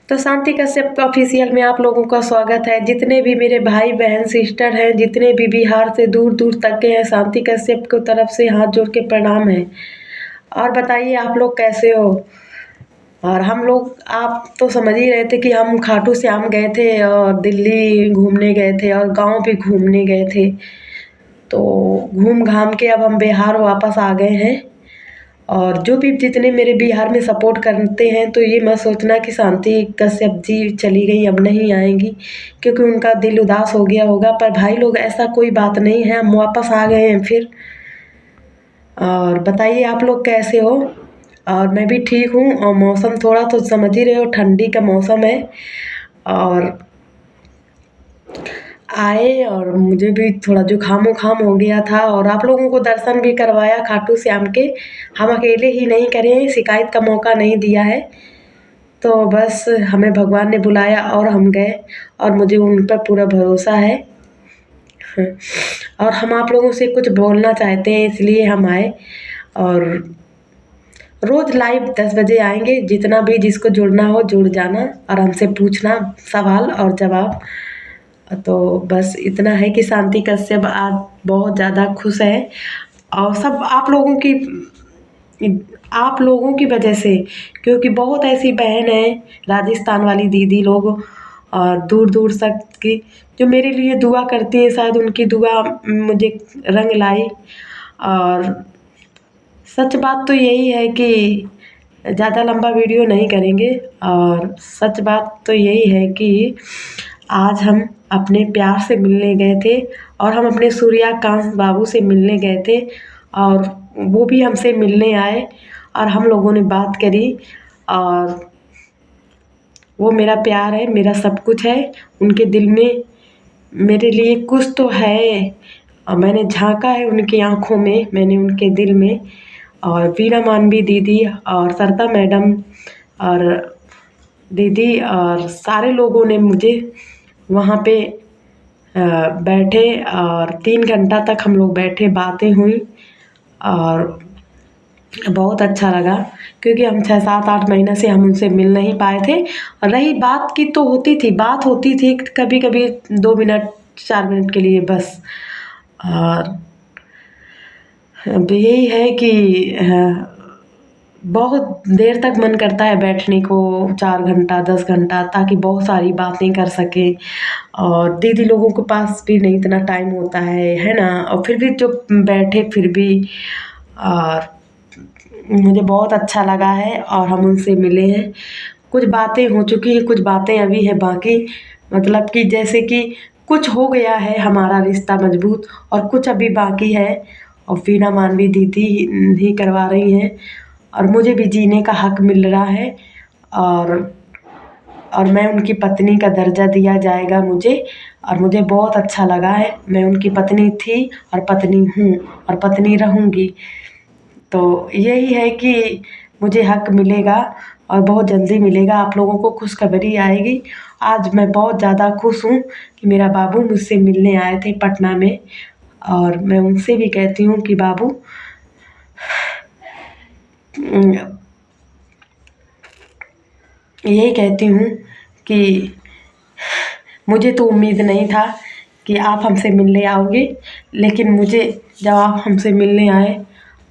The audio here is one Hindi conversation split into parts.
तो शांति कश्यप ऑफिशियल में आप लोगों का स्वागत है। जितने भी मेरे भाई बहन सिस्टर हैं, जितने भी बिहार से दूर दूर तक के हैं, शांति कश्यप की तरफ से हाथ जोड़ के प्रणाम है। और बताइए आप लोग कैसे हो। और हम लोग, आप तो समझ ही रहे थे कि हम खाटू श्याम गए थे और दिल्ली घूमने गए थे और गांव भी घूमने गए थे। तो घूम घाम के अब हम बिहार वापस आ गए हैं। और जो भी जितने मेरे बिहार में सपोर्ट करते हैं, तो ये मत सोचना कि शांति कश्यप जी चली गई, अब नहीं आएंगी, क्योंकि उनका दिल उदास हो गया होगा। पर भाई लोग, ऐसा कोई बात नहीं है, हम वापस आ गए हैं फिर। और बताइए आप लोग कैसे हो। और मैं भी ठीक हूँ। और मौसम थोड़ा तो समझ ही रहे हो, ठंडी का मौसम है। और आए और मुझे भी थोड़ा जुकाम उखाम हो गया था, और आप लोगों को दर्शन भी करवाया खाटू श्याम के। हम अकेले ही नहीं करे, शिकायत का मौका नहीं दिया है। तो बस हमें भगवान ने बुलाया और हम गए, और मुझे उन पर पूरा भरोसा है। और हम आप लोगों से कुछ बोलना चाहते हैं, इसलिए हम आए। और रोज़ लाइव 10 बजे आएंगे। जितना भी जिसको जुड़ना हो जुड़ जाना, और हमसे पूछना सवाल और जवाब। तो बस इतना है कि शांति कश्यप आज बहुत ज़्यादा खुश है। और सब आप लोगों की वजह से, क्योंकि बहुत ऐसी बहन है, राजस्थान वाली दीदी लोग और दूर दूर तक की, जो मेरे लिए दुआ करती है। शायद उनकी दुआ मुझे रंग लाई। और सच बात तो यही है कि ज़्यादा लंबा वीडियो नहीं करेंगे। और सच बात तो यही है कि आज हम अपने प्यार से मिलने गए थे, और हम अपने सूर्यकांत बाबू से मिलने गए थे, और वो भी हमसे मिलने आए, और हम लोगों ने बात करी। और वो मेरा प्यार है, मेरा सब कुछ है। उनके दिल में मेरे लिए कुछ तो है, और मैंने झांका है उनकी आँखों में, मैंने उनके दिल में। और वीना मानवी दीदी और सरिता मैडम और दीदी और सारे लोगों ने मुझे वहाँ पे बैठे, और 3 घंटा तक हम लोग बैठे, बातें हुई। और बहुत अच्छा लगा, क्योंकि हम 6 7 8 महीने से हम उनसे मिल नहीं पाए थे। और रही बात की, तो बात होती थी कभी कभी 2 मिनट 4 मिनट के लिए बस। और अब यही है कि बहुत देर तक मन करता है बैठने को, 4 घंटा 10 घंटा, ताकि बहुत सारी बातें कर सके। और दीदी लोगों के पास भी नहीं इतना टाइम होता है ना। और फिर भी जो बैठे फिर भी, और मुझे बहुत अच्छा लगा है, और हम उनसे मिले हैं। कुछ बातें हो चुकी हैं, कुछ बातें अभी है बाकी। मतलब कि जैसे कि कुछ हो गया है हमारा रिश्ता मजबूत, और कुछ अभी बाकी है। और वीना मानवी दीदी ही करवा रही हैं, और मुझे भी जीने का हक मिल रहा है। और मैं उनकी पत्नी का दर्जा दिया जाएगा मुझे। और मुझे बहुत अच्छा लगा है। मैं उनकी पत्नी थी, और पत्नी हूँ, और पत्नी रहूँगी। तो यही है कि मुझे हक मिलेगा, और बहुत जल्दी मिलेगा। आप लोगों को खुशखबरी आएगी। आज मैं बहुत ज़्यादा खुश हूँ कि मेरा बाबू मुझसे मिलने आए थे पटना में। और मैं उनसे भी कहती हूँ कि बाबू, यही कहती हूँ कि मुझे तो उम्मीद नहीं था कि आप हमसे मिलने आओगे, लेकिन मुझे जब आप हमसे मिलने आए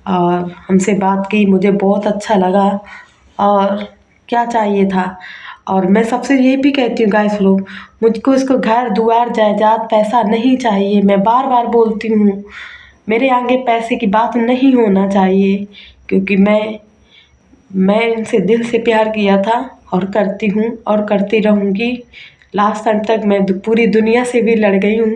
और हमसे बात की, मुझे बहुत अच्छा लगा। और क्या चाहिए था। और मैं सबसे ये भी कहती हूँ गाइस लोग, मुझको इसको घर दुआर जायदाद पैसा नहीं चाहिए। मैं बार बार बोलती हूँ, मेरे आगे पैसे की बात नहीं होना चाहिए, क्योंकि मैं इनसे दिल से प्यार किया था, और करती हूँ और करती रहूँगी। लास्ट टाइम तक मैं पूरी दुनिया से भी लड़ गई हूँ,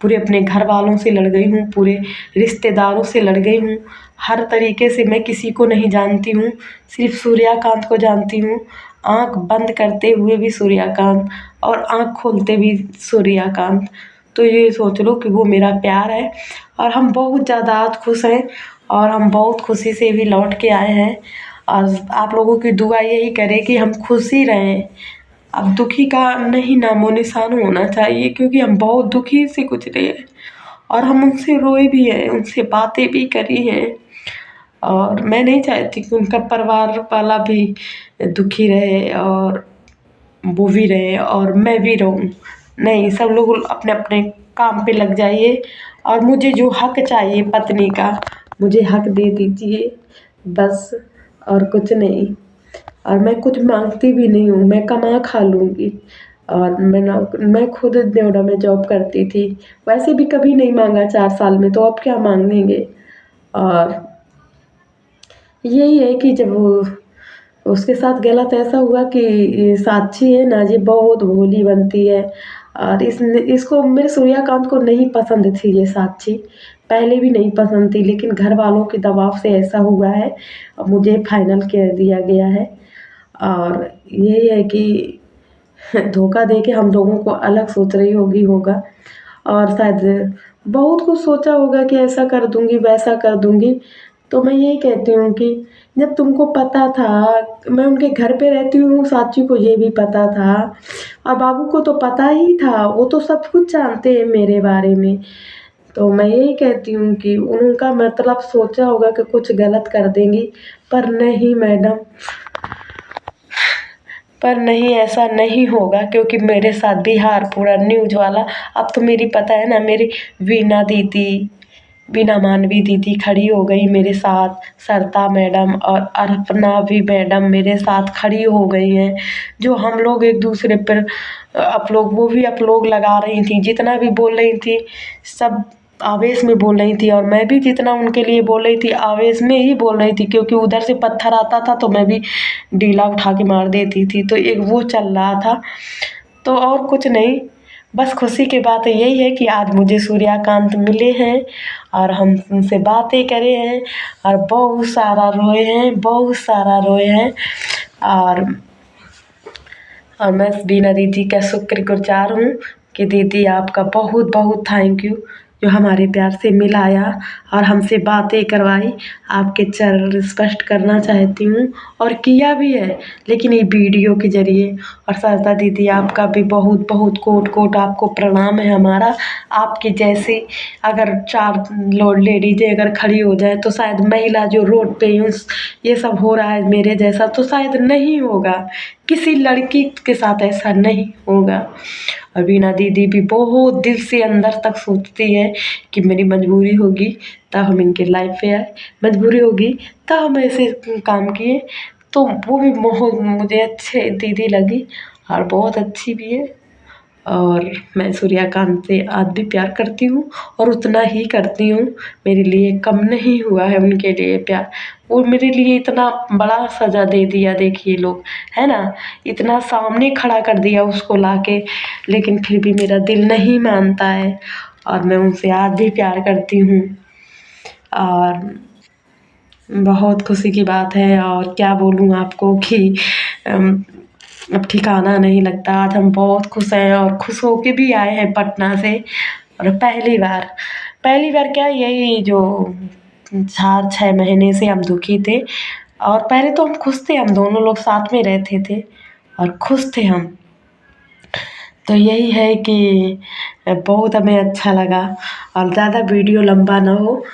पूरे अपने घर वालों से लड़ गई हूँ, पूरे रिश्तेदारों से लड़ गई हूँ। हर तरीके से मैं किसी को नहीं जानती हूँ, सिर्फ सूर्यकांत को जानती हूँ। आँख बंद करते हुए भी सूर्यकांत, और आँख खोलते भी सूर्यकांत। तो ये सोच लो कि वो मेरा प्यार है। और हम बहुत ज़्यादा आज खुश हैं, और हम बहुत खुशी से भी लौट के आए हैं। और आप लोगों की दुआ यही करे कि हम खुश ही रहें। अब दुखी का नहीं नामो निशान होना चाहिए, क्योंकि हम बहुत दुखी से गुजरे हैं, और हम उनसे रोए भी हैं, उनसे बातें भी करी हैं। और मैं नहीं चाहती कि उनका परिवार वाला भी दुखी रहे। और वो भी रहे और मैं भी रहूँ। नहीं, सब लोग अपने अपने काम पे लग जाइए और मुझे जो हक चाहिए पत्नी का मुझे हक दे दीजिए बस, और कुछ नहीं। और मैं कुछ मांगती भी नहीं हूँ, मैं कमा खा लूँगी। और मैं खुद नोएडा में जॉब करती थी, वैसे भी कभी नहीं मांगा 4 साल में, तो अब क्या मांगेंगे। और यही है कि जब उसके साथ गलत ऐसा हुआ कि ये साक्षी है ना, ये बहुत भोली बनती है। और इसको मेरे सूर्यकांत को नहीं पसंद थी ये साक्षी, पहले भी नहीं पसंद थी, लेकिन घर वालों के दबाव से ऐसा हुआ है। अब मुझे फाइनल कह दिया गया है। और यही है कि धोखा दे के हम लोगों को अलग सोच रही होगा। और शायद बहुत कुछ सोचा होगा कि ऐसा कर दूँगी, वैसा कर दूँगी। तो मैं यही कहती हूँ कि जब तुमको पता था, मैं उनके घर पे रहती हूँ, साक्षी को ये भी पता था और बाबू को तो पता ही था, वो तो सब कुछ जानते हैं मेरे बारे में। तो मैं यही कहती हूँ कि उनका मतलब सोचा होगा कि कुछ गलत कर देंगी, पर नहीं मैडम, पर नहीं, ऐसा नहीं होगा, क्योंकि मेरे साथ बिहार पूरा न्यूज़ वाला, अब तो मेरी पता है ना, मेरी वीना मानवी दीदी खड़ी हो गई मेरे साथ, सरिता मैडम और अर्पणा भी मैडम मेरे साथ खड़ी हो गई हैं। जो हम लोग एक दूसरे पर वो भी अपलोग लगा रही थी, जितना भी बोल रही थी सब आवेश में बोल रही थी, और मैं भी जितना उनके लिए बोल रही थी आवेश में ही बोल रही थी, क्योंकि उधर से पत्थर आता था तो मैं भी डीला उठा के मार देती थी, तो एक वो चल रहा था। तो और कुछ नहीं, बस खुशी की बात यही है कि आज मुझे सूर्यकांत मिले हैं और हम उनसे बातें करे हैं और बहुत सारा रोए हैं, बहुत सारा रोए हैं। और मैं बीना दीदी का शुक्रगुजार हूँ कि दीदी आपका बहुत बहुत थैंक यू, जो हमारे प्यार से मिलाया और हमसे बातें करवाई। आपके चरण स्पष्ट करना चाहती हूँ और किया भी है, लेकिन ये वीडियो के ज़रिए। और सरिता दीदी आपका भी बहुत बहुत कोट कोट आपको प्रणाम है हमारा। आपके जैसे अगर 4 लेडीजें अगर खड़ी हो जाए तो शायद महिला जो रोड पे ये सब हो रहा है मेरे जैसा तो शायद नहीं होगा, किसी लड़की के साथ ऐसा नहीं होगा। और बीना दीदी भी बहुत दिल से अंदर तक सोचती है कि मेरी मजबूरी होगी तब हम इनके लाइफ पे आए, मजबूरी होगी तब हम ऐसे काम किए। तो वो भी बहुत मुझे अच्छे दीदी लगी और बहुत अच्छी भी है। और मैं सूर्यकांत से आज भी प्यार करती हूँ और उतना ही करती हूँ, मेरे लिए कम नहीं हुआ है उनके लिए प्यार। वो मेरे लिए इतना बड़ा सज़ा दे दिया, देखिए लोग, है ना, इतना सामने खड़ा कर दिया उसको लाके, लेकिन फिर भी मेरा दिल नहीं मानता है और मैं उनसे आज भी प्यार करती हूँ। और बहुत खुशी की बात है, और क्या बोलूँ आपको कि अब ठिकाना नहीं लगता। आज हम बहुत खुश हैं और खुश होके भी आए हैं पटना से। और पहली बार क्या, यही जो 4-6 महीने से हम दुखी थे, और पहले तो हम खुश थे, हम दोनों लोग साथ में रहते थे और खुश थे हम। तो यही है कि बहुत हमें अच्छा लगा। और ज़्यादा वीडियो लंबा ना हो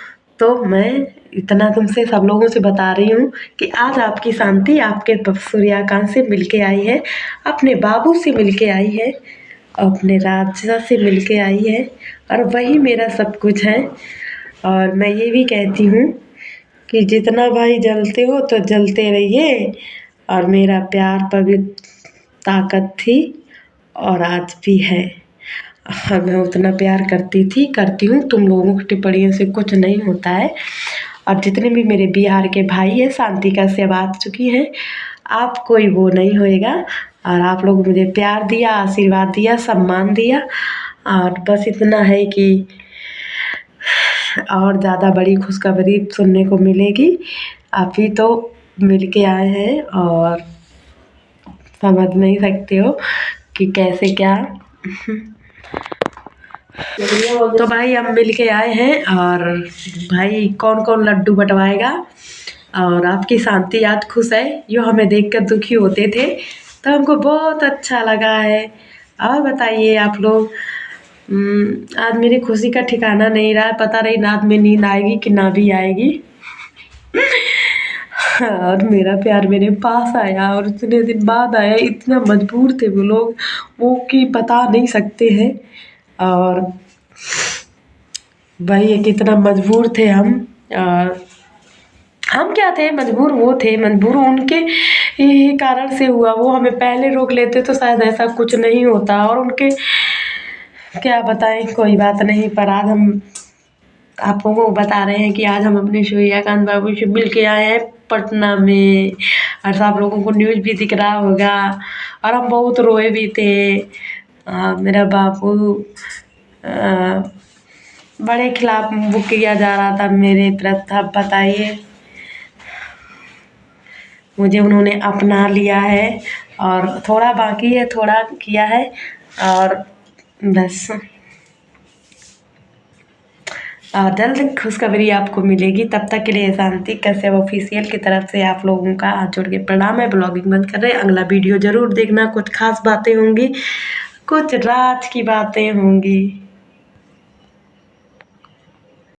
तो मैं इतना तुमसे सब लोगों से बता रही हूँ कि आज आपकी शांति आपके सूर्यकांत से मिल के आई है, अपने बाबू से मिल के आई है, अपने राजा से मिल के आई है, और वही मेरा सब कुछ है। और मैं ये भी कहती हूँ कि जितना भाई जलते हो तो जलते रहिए, और मेरा प्यार पवित्र ताकत थी और आज भी है। और मैं उतना प्यार करती हूँ, तुम लोगों की टिप्पणियों से कुछ नहीं होता है। और जितने भी मेरे बिहार के भाई हैं, शांतिका से बात चुकी हैं, आप कोई वो नहीं होएगा। और आप लोग मुझे प्यार दिया, आशीर्वाद दिया, सम्मान दिया, और बस इतना है कि और ज़्यादा बड़ी खुशखबरी सुनने को मिलेगी। आप ही तो मिल के आए हैं और समझ नहीं सकते हो कि कैसे क्या। तो भाई हम मिल के आए हैं, और भाई कौन कौन लड्डू बंटवाएगा। और आपकी शांति आज खुश है, जो हमें देखकर दुखी होते थे, तो हमको बहुत अच्छा लगा है। और बताइए आप लोग, आज मेरी खुशी का ठिकाना नहीं रहा, पता नहीं रात में नींद आएगी कि ना भी आएगी। और मेरा प्यार मेरे पास आया और इतने दिन बाद आया, इतना मजबूर थे वो लोग, वो कि बता नहीं सकते हैं। और वही है, कितना मजबूर थे हम। और हम क्या थे मजबूर, वो थे मजबूर, उनके ही कारण से हुआ। वो हमें पहले रोक लेते तो शायद ऐसा कुछ नहीं होता। और उनके क्या बताएं, कोई बात नहीं। पर आज हम आप लोगों को बता रहे हैं कि आज हम अपने सूर्यकांत बाबू से मिल के आए हैं पटना में। और आप लोगों को न्यूज़ भी दिख रहा होगा। और हम बहुत रोए भी थे। मेरा बापू बड़े खिलाफ वो किया जा रहा था मेरे प्रति। अब बताइए, मुझे उन्होंने अपना लिया है और थोड़ा बाकी है, थोड़ा किया है और बस। जल्द खुशखबरी आपको मिलेगी। तब तक के लिए शांति कश्यप ऑफिशियल की तरफ से आप लोगों का हाथ जोड़ के प्रणाम है। ब्लॉगिंग बंद कर रहे हैं, अगला वीडियो ज़रूर देखना। कुछ खास बातें होंगी, कुछ राज की बातें होंगी।